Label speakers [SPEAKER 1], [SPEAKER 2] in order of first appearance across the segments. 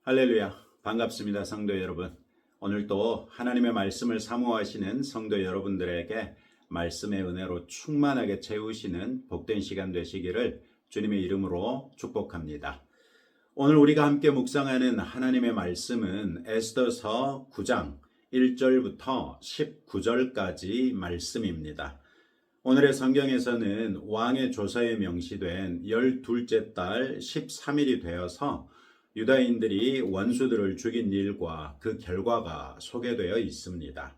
[SPEAKER 1] 할렐루야, 반갑습니다. 성도 여러분. 오늘도 하나님의 말씀을 사모하시는 성도 여러분들에게 말씀의 은혜로 충만하게 채우시는 복된 시간 되시기를 주님의 이름으로 축복합니다. 오늘 우리가 함께 묵상하는 하나님의 말씀은 에스더서 9장 1절부터 19절까지 말씀입니다. 오늘의 성경에서는 왕의 조서에 명시된 12째 달 13일이 되어서 유다인들이 원수들을 죽인 일과 그 결과가 소개되어 있습니다.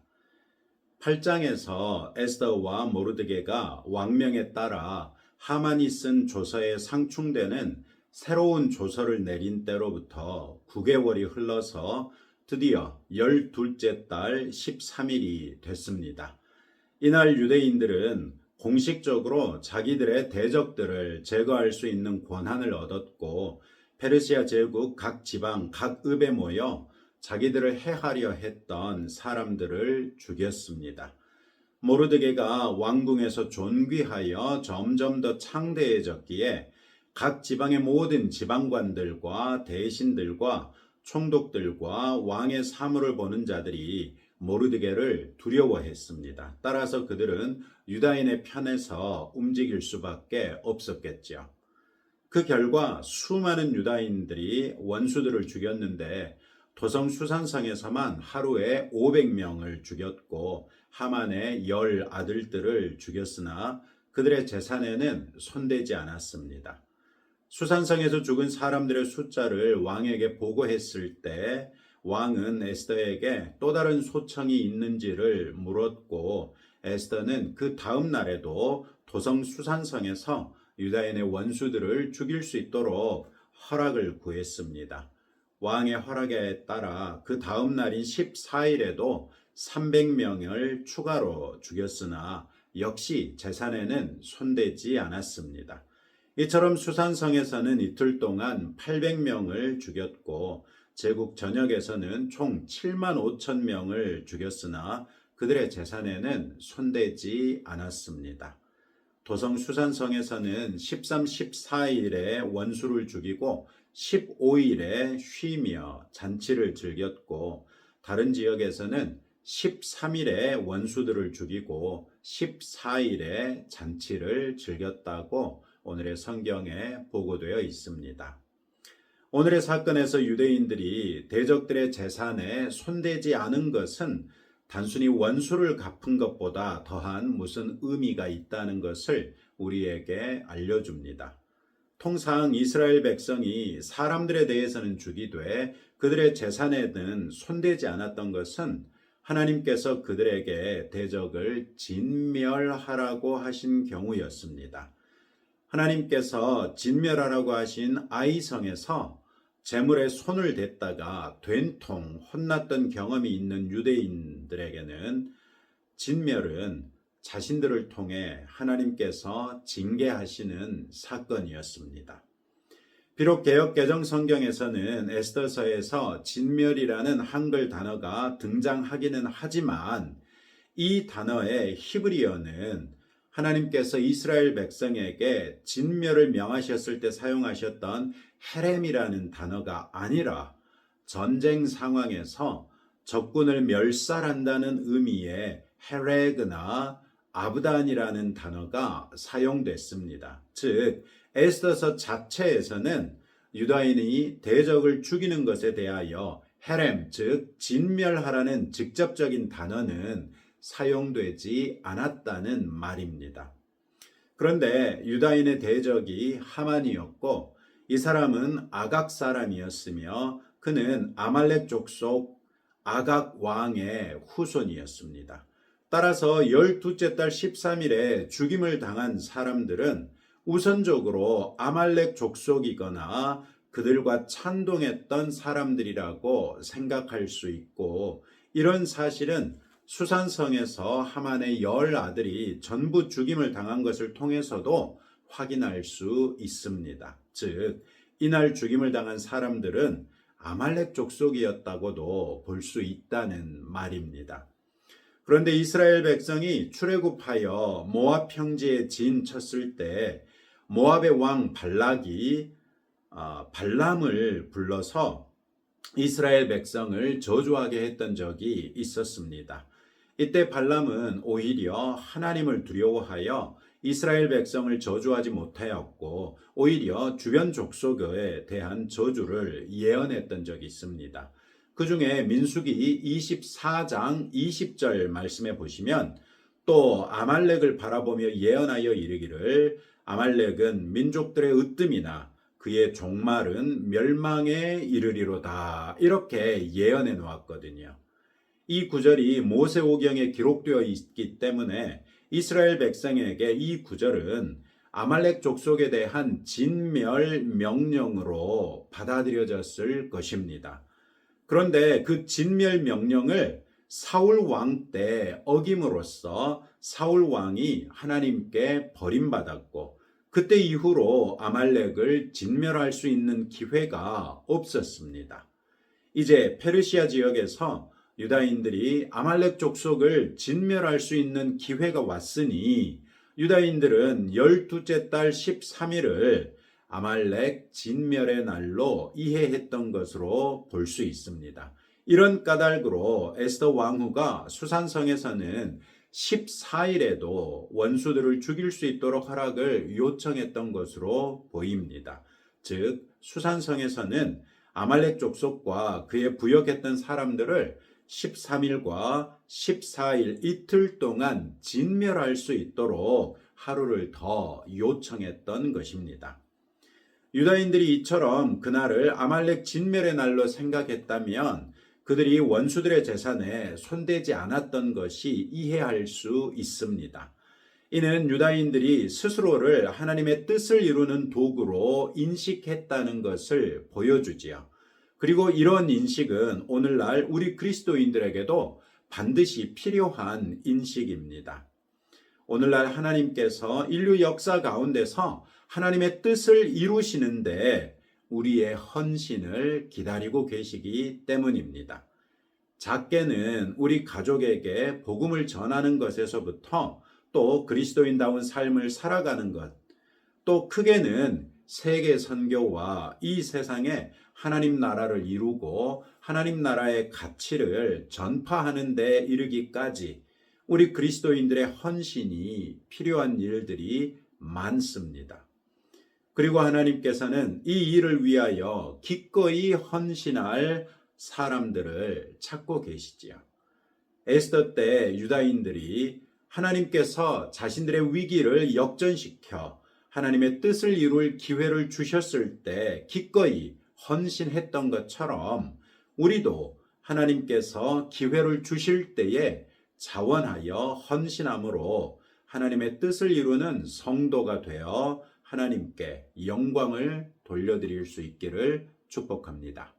[SPEAKER 1] 8장에서 에스더와 모르드게가 왕명에 따라 하만이 쓴 조서에 상충되는 새로운 조서를 내린 때로부터 9개월이 흘러서 드디어 12째 달 13일이 됐습니다. 이날 유대인들은 공식적으로 자기들의 대적들을 제거할 수 있는 권한을 얻었고 페르시아 제국 각 지방 각 읍에 모여 자기들을 해하려 했던 사람들을 죽였습니다. 모르드게가 왕궁에서 존귀하여 점점 더 창대해졌기에 각 지방의 모든 지방관들과 대신들과 총독들과 왕의 사물을 보는 자들이 모르드게를 두려워했습니다. 따라서 그들은 유다인의 편에서 움직일 수밖에 없었겠죠. 그 결과 수많은 유다인들이 원수들을 죽였는데 도성 수산성에서만 하루에 500명을 죽였고 하만의 10 아들들을 죽였으나 그들의 재산에는 손대지 않았습니다. 수산성에서 죽은 사람들의 숫자를 왕에게 보고했을 때 왕은 에스더에게 또 다른 소청이 있는지를 물었고 에스더는 그 다음 날에도 도성 수산성에서 유다인의 원수들을 죽일 수 있도록 허락을 구했습니다. 왕의 허락에 따라 그 다음 날인 14일에도 300명을 추가로 죽였으나 역시 재산에는 손대지 않았습니다. 이처럼 수산성에서는 이틀 동안 800명을 죽였고 제국 전역에서는 총 7만 5천 명을 죽였으나 그들의 재산에는 손대지 않았습니다. 도성 수산성에서는 13, 14일에 원수를 죽이고 15일에 쉬며 잔치를 즐겼고 다른 지역에서는 13일에 원수들을 죽이고 14일에 잔치를 즐겼다고 오늘의 성경에 보고되어 있습니다. 오늘의 사건에서 유대인들이 대적들의 재산에 손대지 않은 것은 단순히 원수를 갚은 것보다 더한 무슨 의미가 있다는 것을 우리에게 알려줍니다. 통상 이스라엘 백성이 사람들에 대해서는 죽이되 그들의 재산에는 손대지 않았던 것은 하나님께서 그들에게 대적을 진멸하라고 하신 경우였습니다. 하나님께서 진멸하라고 하신 아이성에서 재물에 손을 댔다가 된통 혼났던 경험이 있는 유대인들에게는 진멸은 자신들을 통해 하나님께서 징계하시는 사건이었습니다. 비록 개역 개정 성경에서는 에스더서에서 진멸이라는 한글 단어가 등장하기는 하지만 이 단어의 히브리어는 하나님께서 이스라엘 백성에게 진멸을 명하셨을 때 사용하셨던 헤렘이라는 단어가 아니라 전쟁 상황에서 적군을 멸살한다는 의미의 헤레그나 아브단이라는 단어가 사용됐습니다. 즉 에스더서 자체에서는 유다인이 대적을 죽이는 것에 대하여 헤렘, 즉 진멸하라는 직접적인 단어는 사용되지 않았다는 말입니다. 그런데 유다인의 대적이 하만이었고 이 사람은 아각 사람이었으며 그는 아말렉 족속 아각 왕의 후손이었습니다. 따라서 12째 달 13일에 죽임을 당한 사람들은 우선적으로 아말렉 족속이거나 그들과 찬동했던 사람들이라고 생각할 수 있고 이런 사실은 수산성에서 하만의 10 아들이 전부 죽임을 당한 것을 통해서도 확인할 수 있습니다. 즉 이날 죽임을 당한 사람들은 아말렉 족속이었다고도 볼 수 있다는 말입니다. 그런데 이스라엘 백성이 출애굽하여 모압 평지에 진쳤을 때 모압의 왕 발락이 발람을 불러서 이스라엘 백성을 저주하게 했던 적이 있었습니다. 이때 발람은 오히려 하나님을 두려워하여 이스라엘 백성을 저주하지 못하였고 오히려 주변 족속에 대한 저주를 예언했던 적이 있습니다. 그 중에 민수기 24장 20절 말씀에 보시면 또 아말렉을 바라보며 예언하여 이르기를 아말렉은 민족들의 으뜸이나 그의 종말은 멸망에 이르리로다. 이렇게 예언해 놓았거든요. 이 구절이 모세오경에 기록되어 있기 때문에 이스라엘 백성에게 이 구절은 아말렉 족속에 대한 진멸 명령으로 받아들여졌을 것입니다. 그런데 그 진멸 명령을 사울 왕 때 어김으로써 사울 왕이 하나님께 버림받았고 그때 이후로 아말렉을 진멸할 수 있는 기회가 없었습니다. 이제 페르시아 지역에서 유다인들이 아말렉 족속을 진멸할 수 있는 기회가 왔으니 유다인들은 12째 달 13일을 아말렉 진멸의 날로 이해했던 것으로 볼 수 있습니다. 이런 까닭으로 에스더 왕후가 수산성에서는 14일에도 원수들을 죽일 수 있도록 허락을 요청했던 것으로 보입니다. 즉 수산성에서는 아말렉 족속과 그에 부역했던 사람들을 13일과 14일 이틀 동안 진멸할 수 있도록 하루를 더 요청했던 것입니다. 유다인들이 이처럼 그날을 아말렉 진멸의 날로 생각했다면 그들이 원수들의 재산에 손대지 않았던 것이 이해할 수 있습니다. 이는 유다인들이 스스로를 하나님의 뜻을 이루는 도구로 인식했다는 것을 보여주지요. 그리고 이런 인식은 오늘날 우리 그리스도인들에게도 반드시 필요한 인식입니다. 오늘날 하나님께서 인류 역사 가운데서 하나님의 뜻을 이루시는데 우리의 헌신을 기다리고 계시기 때문입니다. 작게는 우리 가족에게 복음을 전하는 것에서부터 또 그리스도인다운 삶을 살아가는 것, 또 크게는 세계 선교와 이 세상에 하나님 나라를 이루고 하나님 나라의 가치를 전파하는 데 이르기까지 우리 그리스도인들의 헌신이 필요한 일들이 많습니다. 그리고 하나님께서는 이 일을 위하여 기꺼이 헌신할 사람들을 찾고 계시지요. 에스더 때 유다인들이 하나님께서 자신들의 위기를 역전시켜 하나님의 뜻을 이룰 기회를 주셨을 때 기꺼이 헌신했던 것처럼 우리도 하나님께서 기회를 주실 때에 자원하여 헌신함으로 하나님의 뜻을 이루는 성도가 되어 하나님께 영광을 돌려드릴 수 있기를 축복합니다.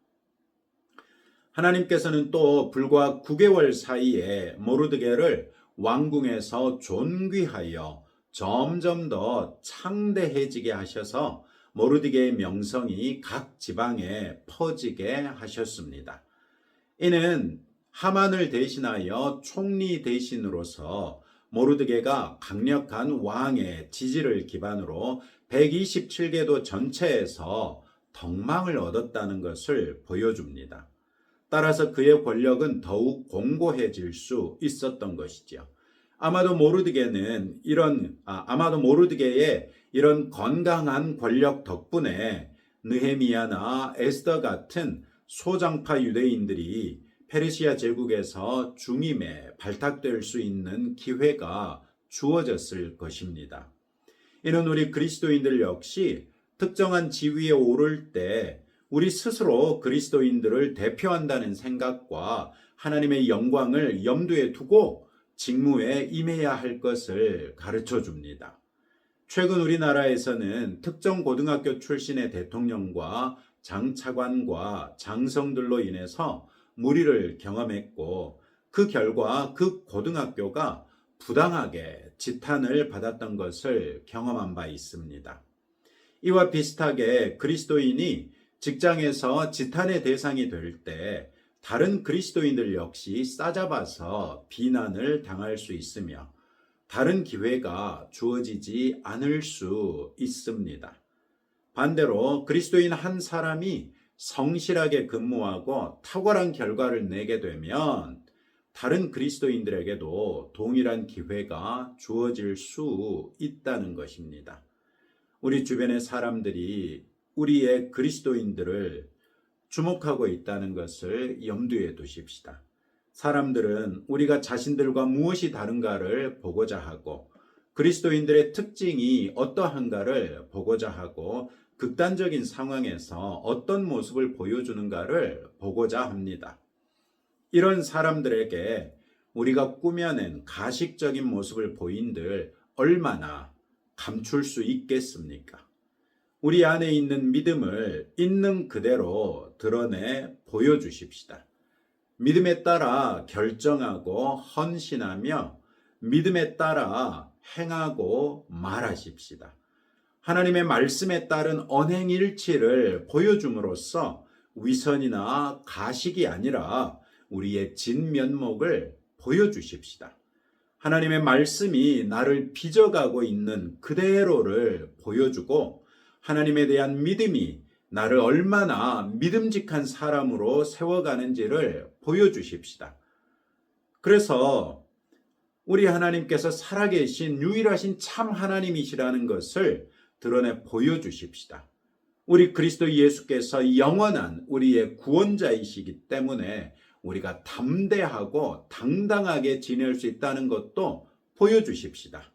[SPEAKER 1] 하나님께서는 또 불과 9개월 사이에 모르드게를 왕궁에서 존귀하여 점점 더 창대해지게 하셔서 모르드게의 명성이 각 지방에 퍼지게 하셨습니다. 이는 하만을 대신하여 총리 대신으로서 모르드게가 강력한 왕의 지지를 기반으로 127개도 전체에서 덕망을 얻었다는 것을 보여줍니다. 따라서 그의 권력은 더욱 공고해질 수 있었던 것이죠. 아마도 모르드게의 이런 건강한 권력 덕분에 느헤미야나 에스더 같은 소장파 유대인들이 페르시아 제국에서 중임에 발탁될 수 있는 기회가 주어졌을 것입니다. 이는 우리 그리스도인들 역시 특정한 지위에 오를 때 우리 스스로 그리스도인들을 대표한다는 생각과 하나님의 영광을 염두에 두고 직무에 임해야 할 것을 가르쳐 줍니다. 최근 우리나라에서는 특정 고등학교 출신의 대통령과 장차관과 장성들로 인해서 무리를 경험했고 그 결과 그 고등학교가 부당하게 지탄을 받았던 것을 경험한 바 있습니다. 이와 비슷하게 그리스도인이 직장에서 지탄의 대상이 될 때 다른 그리스도인들 역시 싸잡아서 비난을 당할 수 있으며 다른 기회가 주어지지 않을 수 있습니다. 반대로 그리스도인 한 사람이 성실하게 근무하고 탁월한 결과를 내게 되면 다른 그리스도인들에게도 동일한 기회가 주어질 수 있다는 것입니다. 우리 주변의 사람들이 우리의 그리스도인들을 주목하고 있다는 것을 염두에 두십시다. 사람들은 우리가 자신들과 무엇이 다른가를 보고자 하고 그리스도인들의 특징이 어떠한가를 보고자 하고 극단적인 상황에서 어떤 모습을 보여주는가를 보고자 합니다. 이런 사람들에게 우리가 꾸며낸 가식적인 모습을 보인들 얼마나 감출 수 있겠습니까? 우리 안에 있는 믿음을 있는 그대로 드러내 보여주십시다. 믿음에 따라 결정하고 헌신하며 믿음에 따라 행하고 말하십시다. 하나님의 말씀에 따른 언행일치를 보여줌으로써 위선이나 가식이 아니라 우리의 진면목을 보여주십시다. 하나님의 말씀이 나를 빚어가고 있는 그대로를 보여주고 하나님에 대한 믿음이 나를 얼마나 믿음직한 사람으로 세워가는지를 보여주십시다. 그래서 우리 하나님께서 살아계신 유일하신 참 하나님이시라는 것을 드러내 보여주십시다. 우리 그리스도 예수께서 영원한 우리의 구원자이시기 때문에 우리가 담대하고 당당하게 지낼 수 있다는 것도 보여주십시다.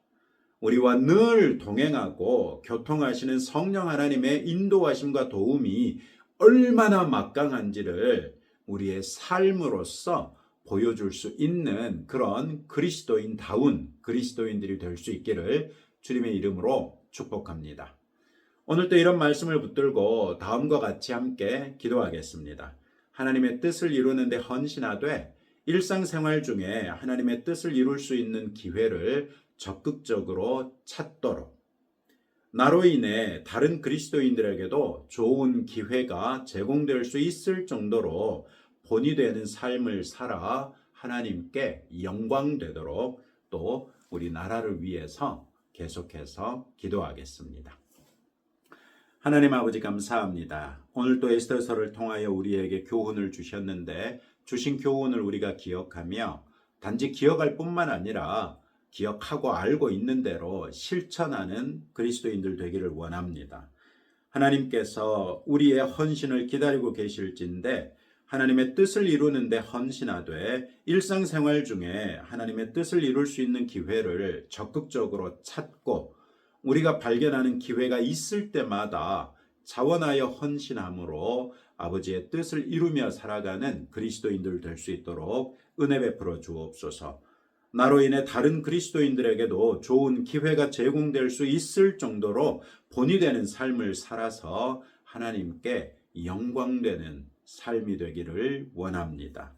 [SPEAKER 1] 우리와 늘 동행하고 교통하시는 성령 하나님의 인도하심과 도움이 얼마나 막강한지를 우리의 삶으로서 보여줄 수 있는 그런 그리스도인다운 그리스도인들이 될 수 있기를 주님의 이름으로 축복합니다. 오늘도 이런 말씀을 붙들고 다음과 같이 함께 기도하겠습니다. 하나님의 뜻을 이루는 데 헌신하되 일상생활 중에 하나님의 뜻을 이룰 수 있는 기회를 적극적으로 찾도록 나로 인해 다른 그리스도인들에게도 좋은 기회가 제공될 수 있을 정도로 본이 되는 삶을 살아 하나님께 영광되도록 또 우리 나라를 위해서 계속해서 기도하겠습니다. 하나님 아버지 감사합니다. 오늘 또 에스더서를 통하여 우리에게 교훈을 주셨는데 주신 교훈을 우리가 기억하며 단지 기억할 뿐만 아니라 기억하고 알고 있는 대로 실천하는 그리스도인들 되기를 원합니다. 하나님께서 우리의 헌신을 기다리고 계실진데 하나님의 뜻을 이루는 데 헌신하되 일상생활 중에 하나님의 뜻을 이룰 수 있는 기회를 적극적으로 찾고 우리가 발견하는 기회가 있을 때마다 자원하여 헌신함으로 아버지의 뜻을 이루며 살아가는 그리스도인들 될 수 있도록 은혜 베풀어 주옵소서. 나로 인해 다른 그리스도인들에게도 좋은 기회가 제공될 수 있을 정도로 본이 되는 삶을 살아서 하나님께 영광되는 삶이 되기를 원합니다.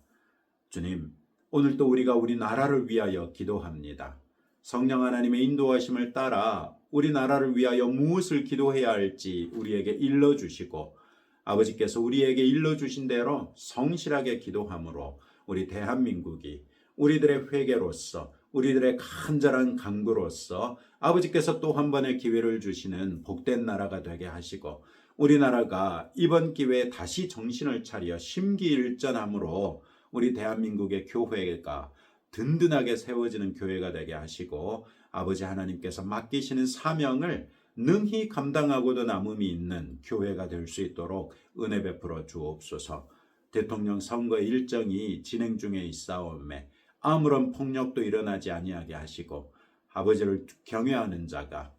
[SPEAKER 1] 주님, 오늘도 우리가 우리 나라를 위하여 기도합니다. 성령 하나님의 인도하심을 따라 우리 나라를 위하여 무엇을 기도해야 할지 우리에게 일러주시고 아버지께서 우리에게 일러주신 대로 성실하게 기도함으로 우리 대한민국이 우리들의 회개로서 우리들의 간절한 간구로서 아버지께서 또 한 번의 기회를 주시는 복된 나라가 되게 하시고 우리나라가 이번 기회에 다시 정신을 차려 심기일전함으로 우리 대한민국의 교회가 든든하게 세워지는 교회가 되게 하시고 아버지 하나님께서 맡기시는 사명을 능히 감당하고도 남음이 있는 교회가 될 수 있도록 은혜 베풀어 주옵소서. 대통령 선거 일정이 진행 중에 있사오매 아무런 폭력도 일어나지 아니하게 하시고 아버지를 경외하는 자가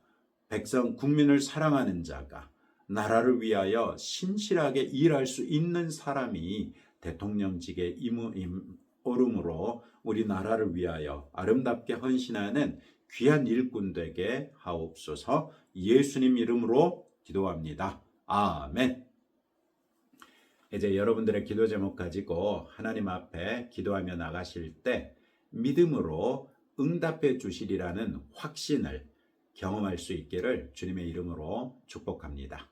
[SPEAKER 1] 백성 국민을 사랑하는 자가 나라를 위하여 신실하게 일할 수 있는 사람이 대통령직에 오름으로 우리 나라를 위하여 아름답게 헌신하는 귀한 일꾼 되게 하옵소서. 예수님 이름으로 기도합니다. 아멘. 이제 여러분들의 기도 제목 가지고 하나님 앞에 기도하며 나가실 때 믿음으로 응답해 주시리라는 확신을 경험할 수 있기를 주님의 이름으로 축복합니다.